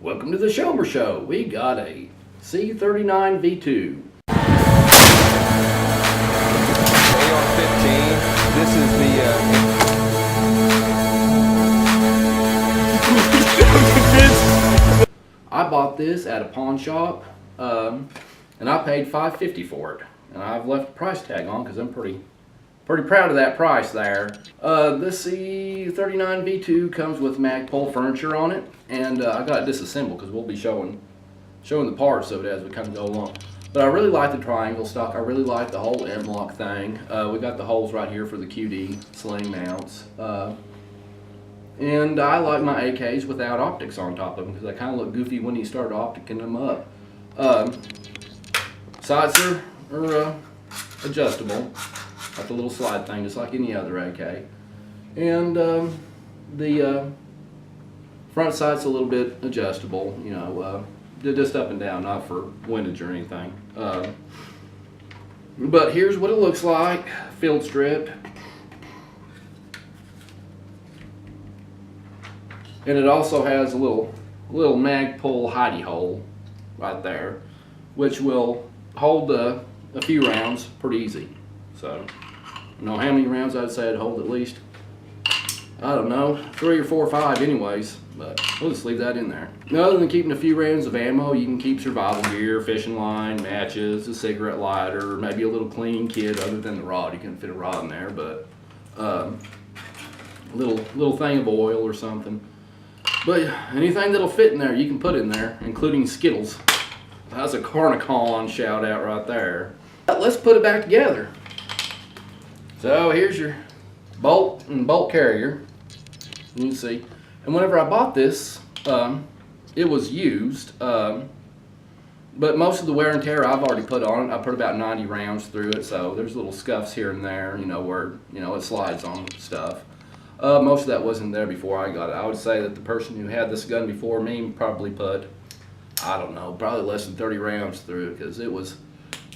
Welcome to the Shomer Show. We got a C39V2. AR-15. This is the I bought this at a pawn shop, and I paid $5.50 for it. And I've left a price tag on because I'm pretty proud of that price there. This C39V2 comes with magpul furniture on it, and I got it disassembled because we'll be showing the parts of it as we kind of go along. But I really like the triangle stock. I really like the whole M-lock thing. We got the holes right here for the QD sling mounts. And I like my AKs without optics on top of them because they kind of look goofy when you start opticking them up. Sights are adjustable. Got the little slide thing just like any other AK. And the front sight's a little bit adjustable, you know, just up and down, not for windage or anything. But here's what it looks like, field strip. And it also has a little magpul hidey hole right there, which will hold a few rounds pretty easy. So, I don't know how many rounds I'd say it'd hold at least. I don't know, 3 or 4 or 5 anyways, but we'll just leave that in there. Other than keeping a few rounds of ammo, you can keep survival gear, fishing line, matches, a cigarette lighter, maybe a little cleaning kit other than the rod. You can fit a rod in there, but a little thing of oil or something. But anything that'll fit in there, you can put in there, including Skittles. That's a Carnicon shout out right there. Let's put it back together. So here's your bolt and bolt carrier. You can see. And whenever I bought this, it was used. But most of the wear and tear I've already put on it. I put about 90 rounds through it, so there's little scuffs here and there, you know, where, you know, it slides on stuff. Most of that wasn't there before I got it. I would say that the person who had this gun before me probably put, I don't know, probably less than 30 rounds through it because it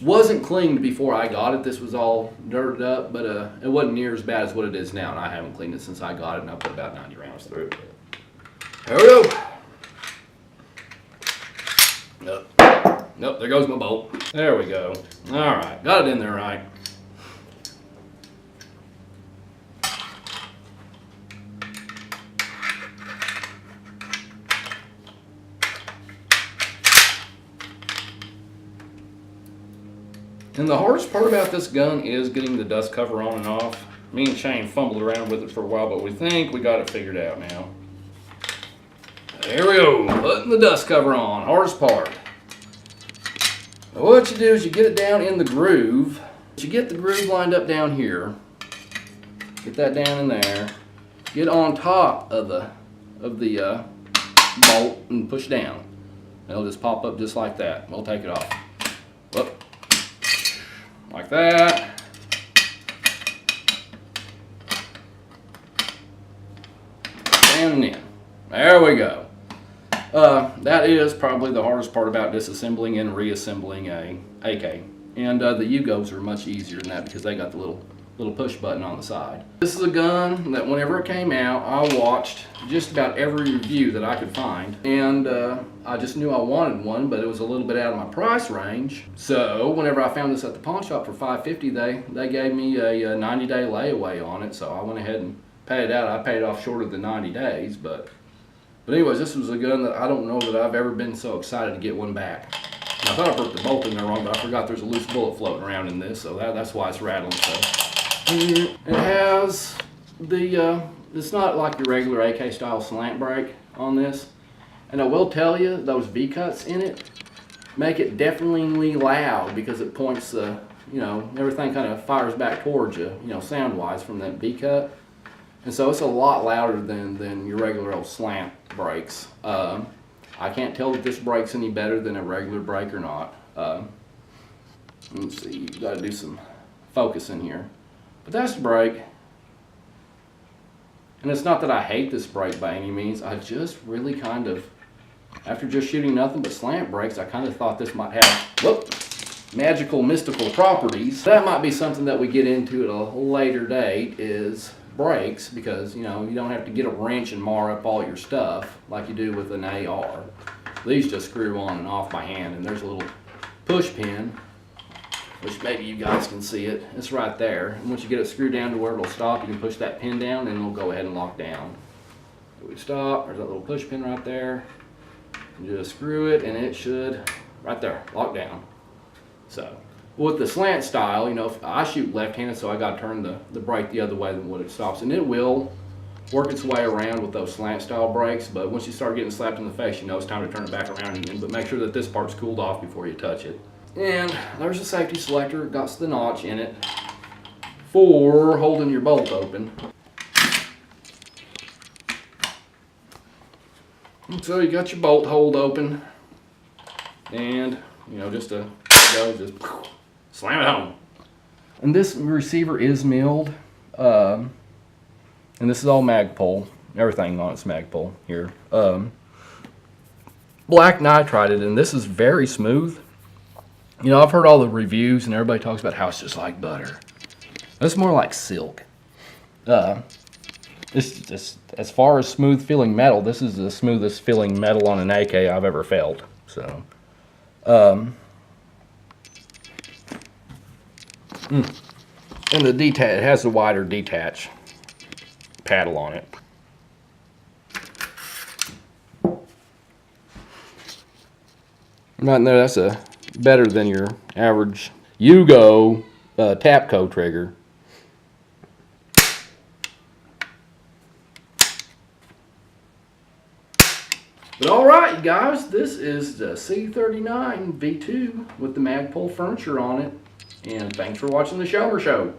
wasn't cleaned before I got it. This was all dirted up, but it wasn't near as bad as what it is now, and I haven't cleaned it since I got it, and I put about 90 rounds through it. There we go. Nope, there goes my bolt. There we go. All right, got it in there right. And the hardest part about this gun is getting the dust cover on and off. Me and Shane fumbled around with it for a while, but we think we got it figured out now. There we go, putting the dust cover on, hardest part. What you do is you get it down in the groove. You get the groove lined up down here. Get that down in there. Get on top of the bolt and push down. It'll just pop up just like that. We'll take it off. Whoop. Like that. Down and in. There we go. That is probably the hardest part about disassembling and reassembling a AK. And the Yugos are much easier than that because they got the little push button on the side. This is a gun that whenever it came out, I watched just about every review that I could find. And I just knew I wanted one, but it was a little bit out of my price range. So whenever I found this at the pawn shop for $5.50, they gave me a 90-day layaway on it. So I went ahead and paid it out. I paid it off shorter than 90 days, but anyways, this was a gun that I don't know that I've ever been so excited to get one back. And I thought I put the bolt in there wrong, but I forgot there's a loose bullet floating around in this, so that's why it's rattling. So it has the, it's not like your regular AK style slant brake on this. And I will tell you, those V-cuts in it make it deafeningly loud because it points the, you know, everything kind of fires back towards you, you know, sound-wise from that V-cut. And so it's a lot louder than your regular old slant brakes. I can't tell if this brake's any better than a regular brake or not. Let's see, you got to do some focusing here. But that's the brake. And it's not that I hate this brake by any means. I just really kind of, after just shooting nothing but slant brakes, I kind of thought this might have, magical, mystical properties. That might be something that we get into at a later date, is brakes, because you know you don't have to get a wrench and mar up all your stuff like you do with an AR. These just screw on and off by hand, and there's a little push pin, which maybe you guys can see it. It's right there. And once you get it screwed down to where it'll stop, you can push that pin down and it'll go ahead and lock down. So we stop, there's that little push pin right there. You just screw it and it should, right there, lock down. So with the slant style, you know, if I shoot left-handed, so I got to turn the brake the other way than what it stops. And it will work its way around with those slant style brakes, but once you start getting slapped in the face, you know it's time to turn it back around again. But make sure that this part's cooled off before you touch it. And there's a safety selector, got the notch in it for holding your bolt open. And so you got your bolt hold open, and you know, just to go, just slam it home. And this receiver is milled. And this is all magpul. Everything on it's magpul here. Black nitrided, and this is very smooth. You know, I've heard all the reviews, and everybody talks about how it's just like butter. It's more like silk. This just, as far as smooth feeling metal, this is the smoothest feeling metal on an AK I've ever felt. So, and the it has the wider detach paddle on it. Right in there, that's a better than your average Yugo Tapco trigger. But alright, you guys, this is the C39V2 with the magpul furniture on it. And thanks for watching the Shomer Show.